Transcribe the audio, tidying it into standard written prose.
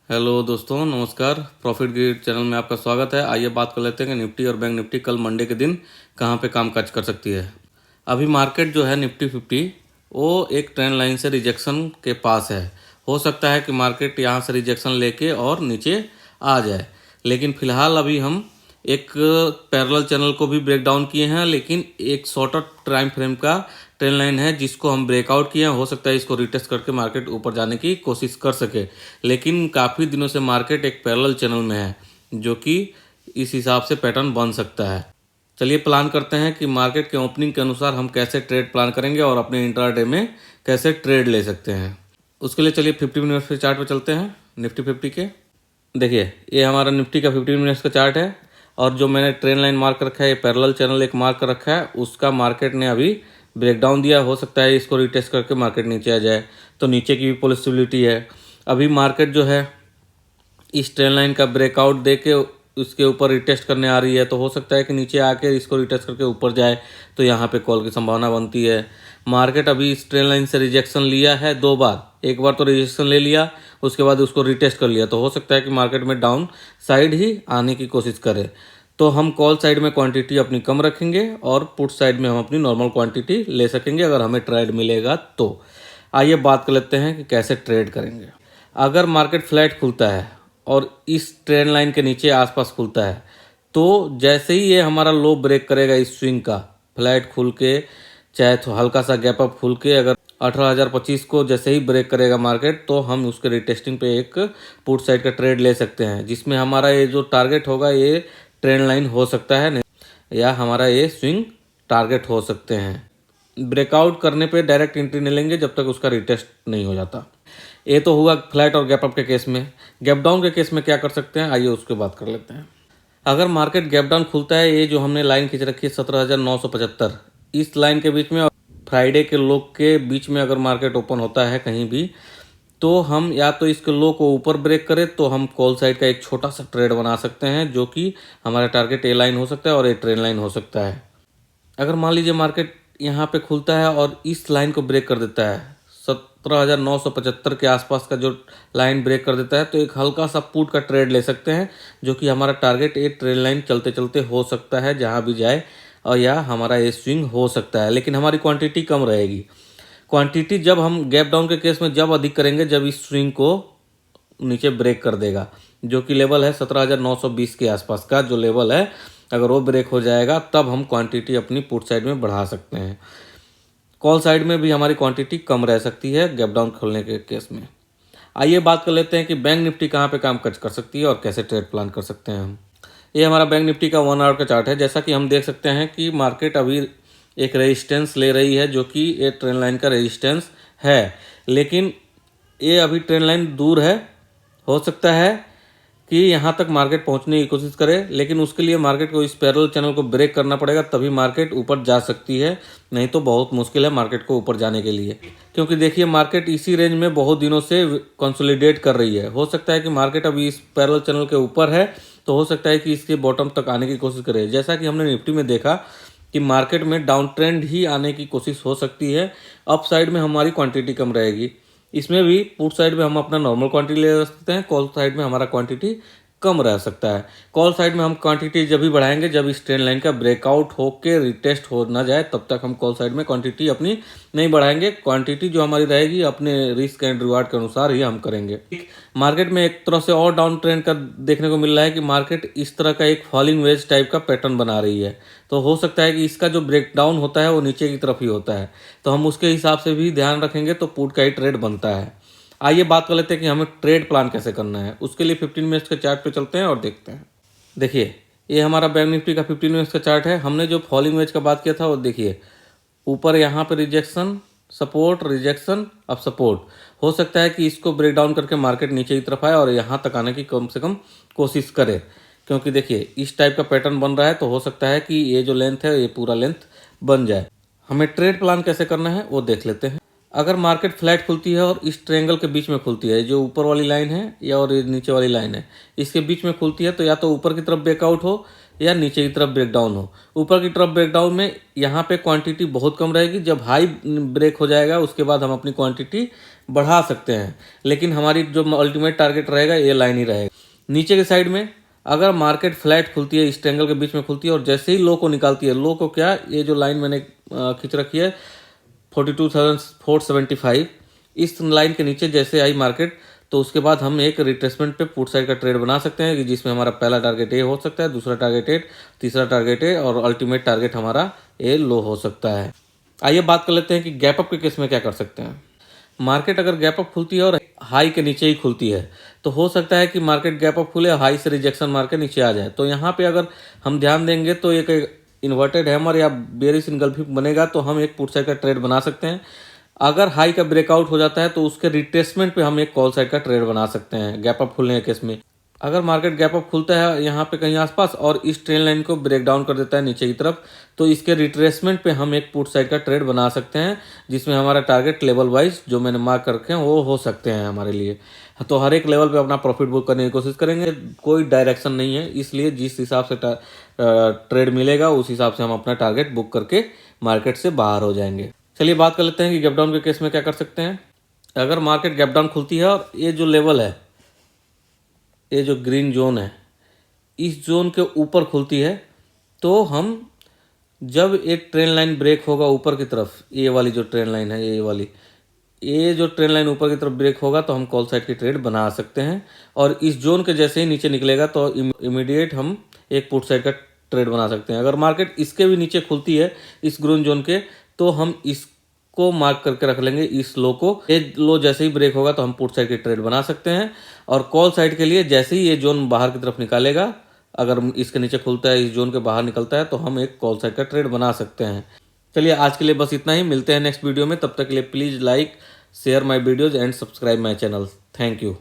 Hello दोस्तों, नमस्कार। Profit grid channel में आपका स्वागत है। आइए बात कर लेते हैं कि निफ्टी और बैंक निफ्टी कल मंडे के दिन कहां पे कामकाज कर सकती है। अभी मार्केट जो है निफ्टी 50 वो एक ट्रेंड लाइन से रिजेक्शन के पास है। हो सकता है कि मार्केट यहां से रिजेक्शन लेके और नीचे आ जाए, लेकिन फिलहाल अभी हम एक पैरेलल चैनल को भी ब्रेक डाउन किए हैं, लेकिन एक शॉर्टर टाइम फ्रेम का ट्रेंड लाइन है जिसको हम ब्रेकआउट किए हैं। हो सकता है इसको रिटेस्ट करके मार्केट ऊपर जाने की कोशिश कर सके, लेकिन काफ़ी दिनों से मार्केट एक पैरेलल चैनल में है जो कि इस हिसाब से पैटर्न बन सकता है। चलिए प्लान करते हैं कि मार्केट के ओपनिंग के अनुसार हम कैसे ट्रेड प्लान करेंगे और अपने इंट्राडे में कैसे ट्रेड ले सकते हैं। उसके लिए चलिए 50 मिनट्स के चार्ट पे चलते हैं। निफ्टी 50 के देखिए, ये हमारा निफ्टी का 15 मिनट्स का चार्ट है और जो मैंने ट्रेंड लाइन मार्क रखा है, ये पैरेलल चैनल एक मार्क कर रखा है, उसका मार्केट ने अभी ब्रेकडाउन दिया। हो सकता है इसको रिटेस्ट करके मार्केट नीचे आ जाए, तो नीचे की भी पॉसिबिलिटी है। अभी मार्केट जो है इस ट्रेंड लाइन का ब्रेकआउट दे के उसके ऊपर रिटेस्ट करने आ रही है, तो हो सकता है कि नीचे आके इसको रिटेस्ट करके ऊपर जाए, तो यहाँ पे कॉल की संभावना बनती है। मार्केट अभी इस ट्रेंड लाइन से रिजेक्शन लिया है 2 बार। एक बार तो रिजेक्शन ले लिया, उसके बाद उसको रिटेस्ट कर लिया, तो हो सकता है कि मार्केट में डाउन साइड ही आने की कोशिश करे। तो हम कॉल साइड में क्वांटिटी अपनी कम रखेंगे और पुट साइड में हम अपनी नॉर्मल क्वांटिटी ले सकेंगे अगर हमें ट्रेड मिलेगा तो। आइए बात कर लेते हैं कि कैसे ट्रेड करेंगे। अगर मार्केट फ्लैट खुलता है और इस ट्रेंड लाइन के नीचे आसपास खुलता है, तो जैसे ही ये हमारा लो ब्रेक करेगा इस स्विंग का, फ्लैट खुल के चाहे तो हल्का सा गैप अप खुल के अगर 18,025 को जैसे ही ब्रेक करेगा मार्केट, तो हम उसके रिटेस्टिंग पे एक पुट साइड का ट्रेड ले सकते हैं, जिसमें हमारा ये जो टारगेट होगा ये ट्रेंड लाइन हो सकता है या हमारा ये स्विंग टारगेट हो सकते हैं। ब्रेकआउट करने पे डायरेक्ट एंट्री नहीं लेंगे जब तक उसका रिटेस्ट नहीं हो जाता। ये तो हुआ फ्लैट और गैप अप के केस में। गैप डाउन के केस में क्या कर सकते हैं, आइए उसके बात कर लेते हैं। अगर मार्केट गैप डाउन खुलता है, ये जो हमने लाइन खींच रखी है 17,975, इस लाइन के बीच में और फ्राइडे के लो के बीच में अगर मार्केट ओपन होता है कहीं भी, तो हम या तो इसके लो को ऊपर ब्रेक करें तो हम कॉल साइड का एक छोटा सा ट्रेड बना सकते हैं, जो कि हमारा टारगेट ए लाइन हो सकता है और ए ट्रेंड लाइन हो सकता है। अगर मान लीजिए मार्केट यहाँ पे खुलता है और इस लाइन को ब्रेक कर देता है, 17,975 के आसपास का जो लाइन ब्रेक कर देता है, तो एक हल्का सा पुट का ट्रेड ले सकते हैं, जो कि हमारा टारगेट ए ट्रेंड लाइन चलते चलते हो सकता है जहाँ भी जाए, और या हमारा ये स्विंग हो सकता है, लेकिन हमारी क्वांटिटी कम रहेगी। क्वांटिटी जब हम गैप डाउन के केस में जब अधिक करेंगे जब इस स्विंग को नीचे ब्रेक कर देगा, जो कि लेवल है 17,920 के आसपास का जो लेवल है, अगर वो ब्रेक हो जाएगा तब हम क्वांटिटी अपनी पुट साइड में बढ़ा सकते हैं। कॉल साइड में भी हमारी क्वांटिटी कम रह सकती है गैप डाउन खोलने के केस में। आइए बात कर लेते हैं कि बैंक निफ्टी कहाँ पे कामकाज कर सकती है और कैसे ट्रेड प्लान कर सकते हैं हम। ये हमारा बैंक निफ्टी का 1 आवर का चार्ट है। जैसा कि हम देख सकते हैं कि मार्केट अभी एक रेजिस्टेंस ले रही है, जो कि ये ट्रेंड लाइन का रेजिस्टेंस है, लेकिन ये अभी ट्रेंड लाइन दूर है। हो सकता है कि यहाँ तक मार्केट पहुँचने की कोशिश करे, लेकिन उसके लिए मार्केट को इस पैरेलल चैनल को ब्रेक करना पड़ेगा, तभी मार्केट ऊपर जा सकती है, नहीं तो बहुत मुश्किल है मार्केट को ऊपर जाने के लिए। क्योंकि देखिए मार्केट इसी रेंज में बहुत दिनों से कंसोलिडेट कर रही है। हो सकता है कि मार्केट अभी इस पैरेलल चैनल के ऊपर है, तो हो सकता है कि इसके बॉटम तक आने की कोशिश करे। जैसा कि हमने निफ्टी में देखा कि मार्केट में डाउन ट्रेंड ही आने की कोशिश हो सकती है। अप साइड में हमारी क्वांटिटी कम रहेगी। इसमें भी पुट साइड में हम अपना नॉर्मल क्वांटिटी ले सकते हैं, कॉल साइड में हमारा क्वांटिटी कम रह सकता है। कॉल साइड में हम क्वांटिटी जब भी बढ़ाएंगे जब इस ट्रेंड लाइन का ब्रेकआउट होके रिटेस्ट हो ना जाए, तब तक हम कॉल साइड में क्वांटिटी अपनी नहीं बढ़ाएंगे। क्वांटिटी जो हमारी रहेगी अपने रिस्क एंड रिवार्ड के अनुसार ही हम करेंगे। मार्केट में एक तरह से और डाउन ट्रेंड का देखने को मिल रहा है कि मार्केट इस तरह का एक फॉलिंग वेज टाइप का पैटर्न बना रही है, तो हो सकता है कि इसका जो ब्रेकडाउन होता है वो नीचे की तरफ ही होता है, तो हम उसके हिसाब से भी ध्यान रखेंगे तो पुट का ही ट्रेड बनता है। आइए बात कर लेते हैं कि हमें ट्रेड प्लान कैसे करना है। उसके लिए 15 मिनट्स के चार्ट पे चलते हैं और देखते हैं। देखिए, ये हमारा बैंक निफ्टी का 15 मिनट्स का चार्ट है। हमने जो फॉलिंग वेज का बात किया था वो देखिए, ऊपर यहाँ पे रिजेक्शन, सपोर्ट, रिजेक्शन, अब सपोर्ट। हो सकता है कि इसको ब्रेक डाउन करके मार्केट नीचे की तरफ आए और यहाँ तक आने की कम से कम कोशिश करे, क्योंकि देखिए इस टाइप का पैटर्न बन रहा है, तो हो सकता है कि ये जो लेंथ है ये पूरा लेंथ बन जाए। हमें ट्रेड प्लान कैसे करना है वो देख लेते हैं। अगर मार्केट फ्लैट खुलती है और इस ट्रायंगल के बीच में खुलती है, जो ऊपर वाली लाइन है या और नीचे वाली लाइन है, इसके बीच में खुलती है, तो या तो ऊपर की तरफ ब्रेकआउट हो या नीचे की तरफ ब्रेकडाउन हो। ऊपर की तरफ ब्रेकडाउन में यहाँ पे क्वांटिटी बहुत कम रहेगी, जब हाई ब्रेक हो जाएगा उसके बाद हम अपनी क्वांटिटी बढ़ा सकते हैं, लेकिन हमारी जो अल्टीमेट टारगेट रहेगा ये लाइन ही रहेगा। नीचे की साइड में अगर मार्केट फ्लैट खुलती है, इस ट्रायंगल के बीच में खुलती है और जैसे ही लो को निकालती है, लो को क्या, ये जो लाइन मैंने खींच रखी है 42,475, इस लाइन के नीचे जैसे आई मार्केट, तो उसके बाद हम एक रिट्रेसमेंट पे पुट साइड का ट्रेड बना सकते हैं कि जिसमें हमारा पहला टारगेट ए हो सकता है, दूसरा टारगेट ए, तीसरा टारगेट ए और अल्टीमेट टारगेट हमारा ए लो हो सकता है। आइए बात कर लेते हैं कि गैप अप के केस में क्या कर सकते हैं। मार्केट अगर गैप अप खुलती है और हाई के नीचे ही खुलती है तो हो सकता है कि मार्केट गैप अप खुले, हाई से रिजेक्शन मार के नीचे आ जाए। तो यहाँ पे अगर हम ध्यान देंगे तो एक इन्वर्टेड हैमर या बेरिश इनगल्फिंग बनेगा, तो हम एक पुट साइड का ट्रेड बना सकते हैं। अगर हाई का ब्रेकआउट हो जाता है तो उसके रिट्रेसमेंट पे हम एक कॉल साइड का ट्रेड बना सकते हैं गैप अप खुलने के केस में। अगर मार्केट गैप अप खुलता है यहाँ पे कहीं आसपास और इस ट्रेंड लाइन को ब्रेक डाउन कर देता है नीचे की तरफ, तो इसके रिट्रेसमेंट पे हम एक पुट साइड का ट्रेड बना सकते हैं, जिसमें हमारा टारगेट लेवल वाइज जो मैंने मार्क कर रखे हैं वो हो सकते हैं हमारे लिए। तो हर एक लेवल पे अपना प्रॉफिट बुक करने की कोशिश करेंगे, कोई डायरेक्शन नहीं है, इसलिए जिस हिसाब से ट्रेड मिलेगा उस हिसाब से हम अपना टारगेट बुक करके मार्केट से बाहर हो जाएंगे। चलिए बात कर लेते हैं कि गैप डाउन के केस में क्या कर सकते हैं। अगर मार्केट गैप डाउन खुलती है और ये जो लेवल है, ये जो ग्रीन जोन है, इस जोन के ऊपर खुलती है, तो हम जब एक ट्रेंड लाइन ब्रेक होगा ऊपर की तरफ, ये वाली जो ट्रेंड लाइन है, ये जो ट्रेंड लाइन ऊपर की तरफ ब्रेक होगा तो हम कॉल साइड की ट्रेड बना सकते हैं। और इस जोन के जैसे ही नीचे निकलेगा तो इमीडिएट हम एक पुट साइड का ट्रेड बना सकते हैं। अगर मार्केट इसके भी नीचे खुलती है इस ग्रीन जोन के, तो हम इसको मार्क करके रख लेंगे, इस लो को। ये लो जैसे ही ब्रेक होगा तो हम पुट साइड की ट्रेड बना सकते हैं। और कॉल साइड के लिए जैसे ही ये जोन बाहर की तरफ निकालेगा, अगर इसके नीचे खुलता है, इस जोन के बाहर निकलता है, तो हम एक कॉल साइड का ट्रेड बना सकते हैं। चलिए आज के लिए बस इतना ही, मिलते हैं नेक्स्ट वीडियो में। तब तक के लिए please like, share my videos and subscribe my channel. Thank you.